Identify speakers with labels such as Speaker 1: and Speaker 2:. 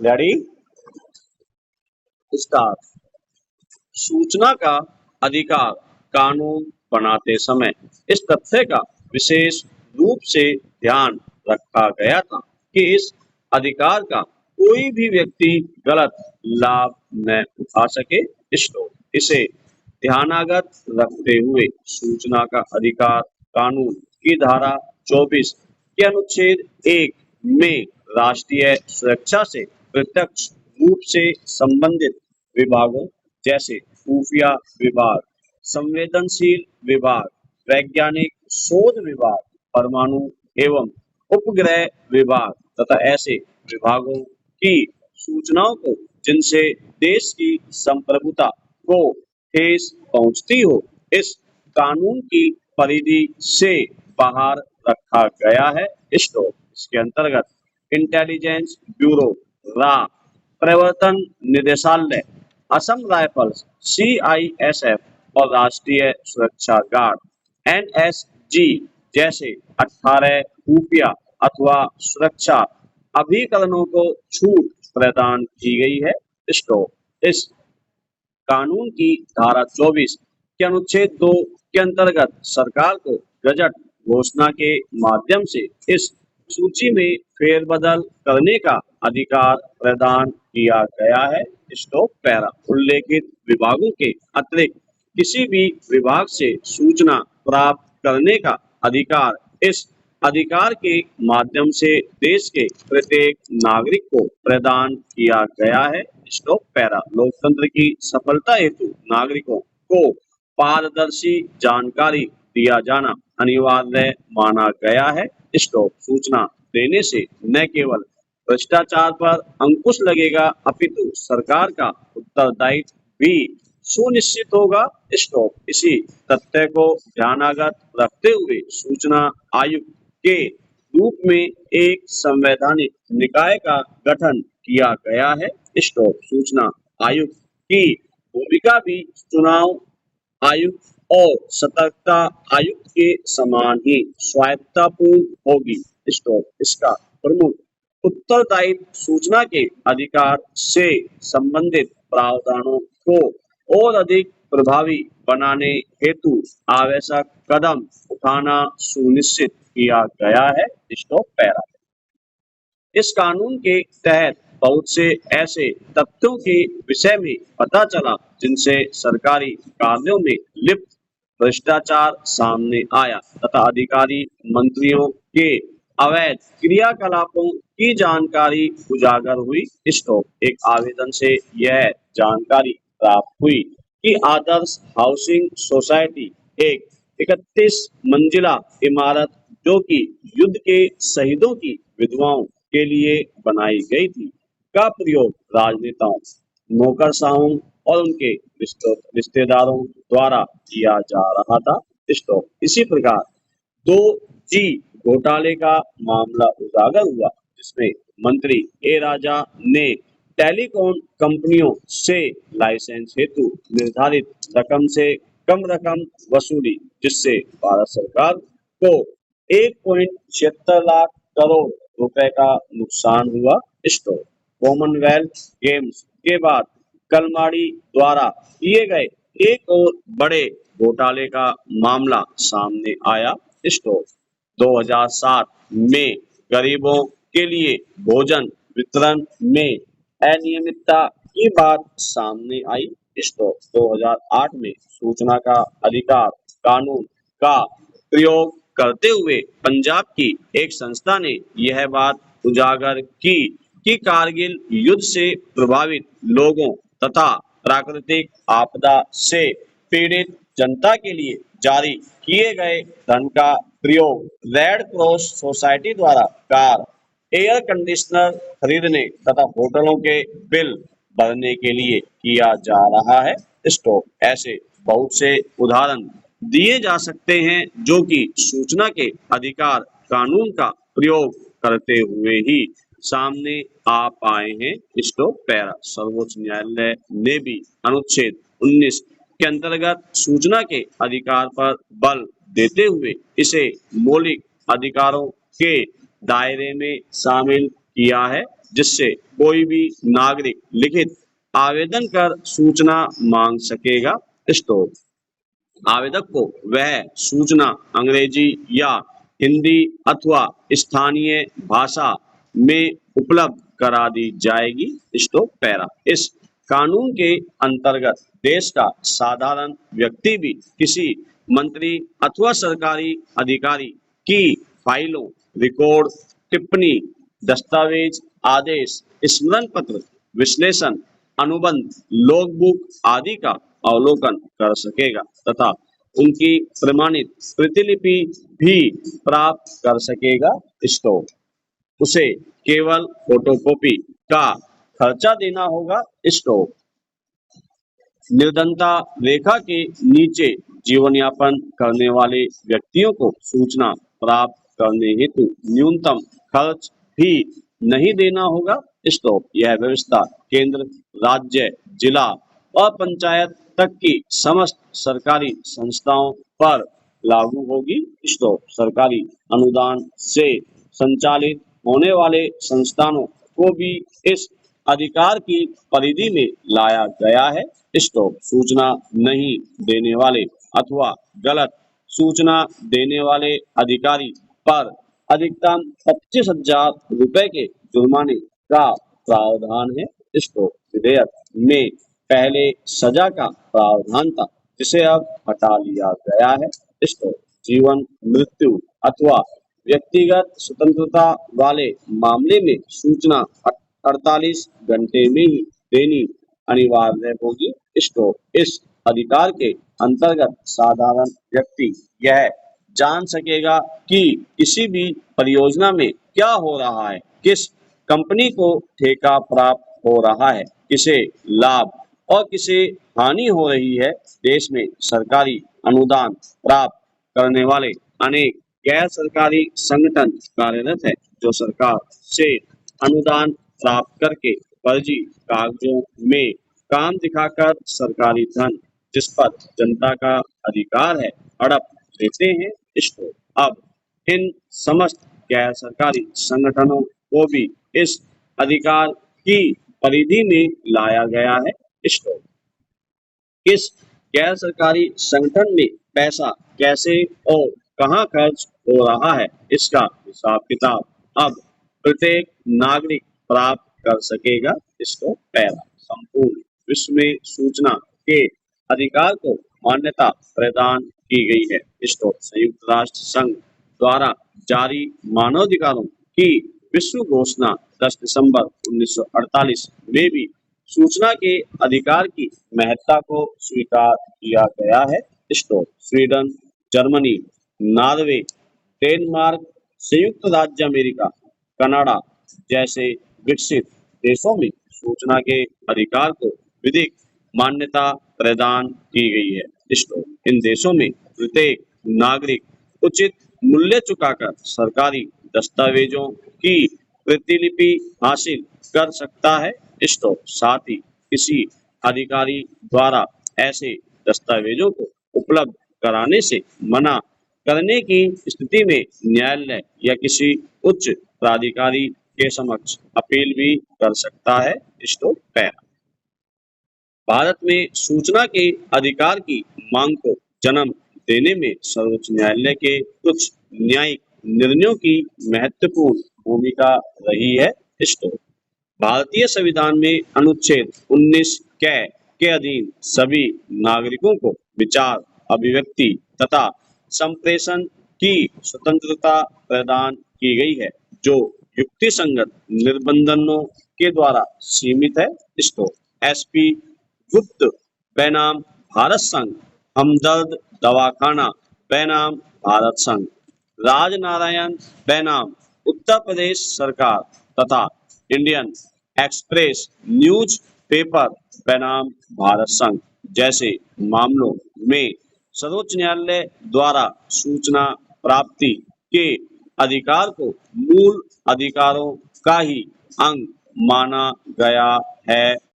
Speaker 1: Ready start. सूचना का अधिकार कानून बनाते समय इस तथ्य का विशेष रूप से ध्यान रखा गया था कि इस अधिकार का कोई भी व्यक्ति गलत लाभ न उठा सके। इसे ध्यानागत रखते हुए सूचना का अधिकार कानून की धारा 24 के अनुच्छेद 1 में राष्ट्रीय सुरक्षा से प्रत्यक्ष रूप से संबंधित विभागों जैसे खुफिया विभाग, संवेदनशील विभाग, वैज्ञानिक शोध विभाग, परमाणु एवं उपग्रह विभाग तथा ऐसे विभागों की सूचनाओं को जिनसे देश की संप्रभुता को ठेस पहुंचती हो, इस कानून की परिधि से बाहर रखा गया है। इसके अंतर्गत इंटेलिजेंस ब्यूरो, रा, प्रवर्तन निदेशालय, असम राइफल्स, सीआईएसएफ और राष्ट्रीय सुरक्षा गार्ड एनएसजी जैसे 18 खुफिया अथवा सुरक्षा अभिकरणों को छूट प्रदान की गई है। इस कानून की धारा 24 के अनुच्छेद 2 के अंतर्गत सरकार को गजट घोषणा के माध्यम से इस सूची में फेरबदल करने का अधिकार प्रदान किया गया है। पैरा उल्लेखित विभागों के अतिरिक्त किसी भी विभाग से सूचना प्राप्त करने का अधिकार इस अधिकार के माध्यम से देश के प्रत्येक नागरिक को प्रदान किया गया है। पैरा लोकतंत्र की सफलता हेतु नागरिकों को पारदर्शी जानकारी दिया जाना अनिवार्य माना गया है। सूचना देने से न केवल भ्रष्टाचार पर अंकुश लगेगा अपितु सरकार का उत्तरदायित्व भी सुनिश्चित होगा। इसी तथ्य को ध्यानागत रखते हुए सूचना आयुक्त के रूप में एक संवैधानिक निकाय का गठन किया गया है। सूचना आयुक्त की भूमिका भी चुनाव आयुक्त और सतर्कता आयुक्त के समान ही स्वायत्ततापूर्ण होगी। इसका प्रमुख उत्तरदायित्व सूचना के अधिकार से संबंधित प्रावधानों को और अधिक प्रभावी बनाने हेतु आवश्यक कदम उठाना सुनिश्चित किया गया है। पैरा इस कानून के तहत बहुत से ऐसे तथ्यों के विषय में पता चला जिनसे सरकारी कार्यों में लिप्त भ्रष्टाचार सामने आया तथा अधिकारी मंत्रियों के अवैध क्रियाकलापों की जानकारी उजागर हुई। एक आवेदन से यह जानकारी प्राप्त हुई कि आदर्श हाउसिंग सोसाइटी एक 31 मंजिला इमारत जो कि युद्ध के शहीदों की विधवाओं के लिए बनाई गई थी का प्रयोग राजनेताओं, नौकरशाहों और उनके रिश्तेदारों द्वारा किया जा रहा था। इसी प्रकार 2G घोटाले का मामला उजागर हुआ जिसमें मंत्री ए राजा ने टेलीकॉम कंपनियों से लाइसेंस हेतु निर्धारित रकम से कम रकम वसूली जिससे भारत सरकार को 1.76 लाख करोड़ रुपए का नुकसान हुआ। कॉमनवेल्थ गेम्स के बाद कलमाड़ी द्वारा किए गए एक और बड़े घोटाले का मामला सामने आया। 2007 में गरीबों के लिए भोजन वितरण में अनियमितता की बात सामने आई। 2008 में सूचना का अधिकार कानून का प्रयोग करते हुए पंजाब की एक संस्था ने यह बात उजागर की कि कारगिल युद्ध से प्रभावित लोगों तथा प्राकृतिक आपदा से पीड़ित जनता के लिए जारी किए गए धन का प्रयोग रेड क्रॉस सोसाइटी द्वारा कार, एयर कंडीशनर खरीदने तथा होटलों के बिल भरने के लिए किया जा रहा है। ऐसे बहुत से उदाहरण दिए जा सकते हैं जो कि सूचना के अधिकार कानून का प्रयोग करते हुए ही सामने आ पाए हैं। पैरा सर्वोच्च न्यायालय ने भी अनुच्छेद 19 के अंतर्गत सूचना के अधिकार पर बल देते हुए इसे मौलिक अधिकारों के दायरे में शामिल किया है। जिससे कोई भी नागरिक लिखित आवेदन कर सूचना मांग सकेगा। स्टॉप। आवेदक को वह सूचना अंग्रेजी या हिंदी अथवा स्थानीय भाषा में उपलब्ध करा दी जाएगी। Stop para. इस कानून के अंतर्गत देश का साधारण व्यक्ति भी किसी मंत्री अथवा सरकारी अधिकारी की फाइलों, रिकॉर्ड, टिप्पणी, दस्तावेज, आदेश, स्मरण पत्र, विश्लेषण, अनुबंध, लॉगबुक आदि का अवलोकन कर सकेगा तथा उनकी प्रमाणित प्रतिलिपि भी प्राप्त कर सकेगा। स्टॉप। उसे केवल फोटोकॉपी का खर्चा देना होगा। स्टॉप। निर्धनता रेखा के नीचे जीवन यापन करने वाले व्यक्तियों को सूचना प्राप्त करने हेतु न्यूनतम खर्च भी नहीं देना होगा। स्टॉप। यह व्यवस्था केंद्र, राज्य, जिला और पंचायत तक की समस्त सरकारी संस्थाओं पर लागू होगी। स्टॉप। सरकारी अनुदान से संचालित होने वाले संस्थानों को भी इस अधिकार की परिधि में लाया गया है। स्टॉप। सूचना नहीं देने वाले अथवा गलत सूचना देने वाले अधिकारी पर अधिकतम 25,000 रुपए के जुर्माने का प्रावधान है। स्टॉप। विधेयक में पहले सजा का प्रावधान था जिसे अब हटा लिया गया है। स्टॉप। जीवन, मृत्यु अथवा व्यक्तिगत स्वतंत्रता वाले मामले में सूचना 48 घंटे में ही देनी अनिवार्य होगी। स्टॉप। इस अधिकार के अंतर्गत साधारण व्यक्ति यह जान सकेगा कि किसी भी परियोजना में क्या हो रहा है, किस कंपनी को ठेका प्राप्त हो रहा है, किसे लाभ और किसे हानि हो रही है। देश में सरकारी अनुदान प्राप्त करने वाले अनेक गैर सरकारी संगठन कार्यरत है जो सरकार से अनुदान प्राप्त करके फर्जी कागजों में काम दिखाकर सरकारी धन जिस पर जनता का अधिकार है हड़प लेते हैं। स्टॉप। अब इन समस्त गैर सरकारी संगठनों को भी इस अधिकार की परिधि में लाया गया है। स्टॉप। किस गैर सरकारी संगठन में पैसा कैसे और कहां खर्च हो रहा है, इसका हिसाब किताब अब प्रत्येक नागरिक प्राप्त कर सकेगा। इसको पैरा। संपूर्ण विश्व में सूचना के अधिकार को मान्यता प्रदान की गई है। स्टॉप। संयुक्त राष्ट्र संघ द्वारा जारी मानवाधिकारों की विश्व घोषणा 10 दिसंबर 1948 में भी सूचना के अधिकार की महत्ता को स्वीकार किया गया है। Stop. Sweden, Germany, Norway, Denmark, संयुक्त राज्य अमेरिका, कनाडा जैसे विकसित देशों में सूचना के अधिकार को विधिक मान्यता प्रदान की गई है। स्टॉप। इन देशों में प्रत्येक नागरिक उचित मूल्य चुकाकर सरकारी दस्तावेजों की प्रतिलिपि हासिल कर सकता है। स्टॉप। साथ ही किसी अधिकारी द्वारा ऐसे दस्तावेजों को उपलब्ध कराने से मना करने की स्थिति में न्यायालय या किसी उच्च प्राधिकारी के समक्ष अपील भी कर सकता है। Stop para. भारत में सूचना के अधिकार की मांग को जन्म देने में सर्वोच्च न्यायालय के कुछ न्यायिक निर्णयों की महत्वपूर्ण भूमिका रही है। स्टॉप। भारतीय संविधान में अनुच्छेद 19 के अधीन सभी नागरिकों को विचार, अभिव्यक्ति तथा संप्रेषण की स्वतंत्रता प्रदान की गई है जो युक्ति संगत निर्बंधों के द्वारा सीमित है। स्टॉप। एसपी गुप्त बैनाम भारत संघ, हमदर्द दवाखाना बैनाम भारत संघ, राजनारायण बैनाम उत्तर प्रदेश सरकार तथा इंडियन एक्सप्रेस न्यूज पेपर बैनाम भारत संघ जैसे मामलों में सर्वोच्च न्यायालय द्वारा सूचना प्राप्ति के अधिकार को मूल अधिकारों का ही अंग माना गया है।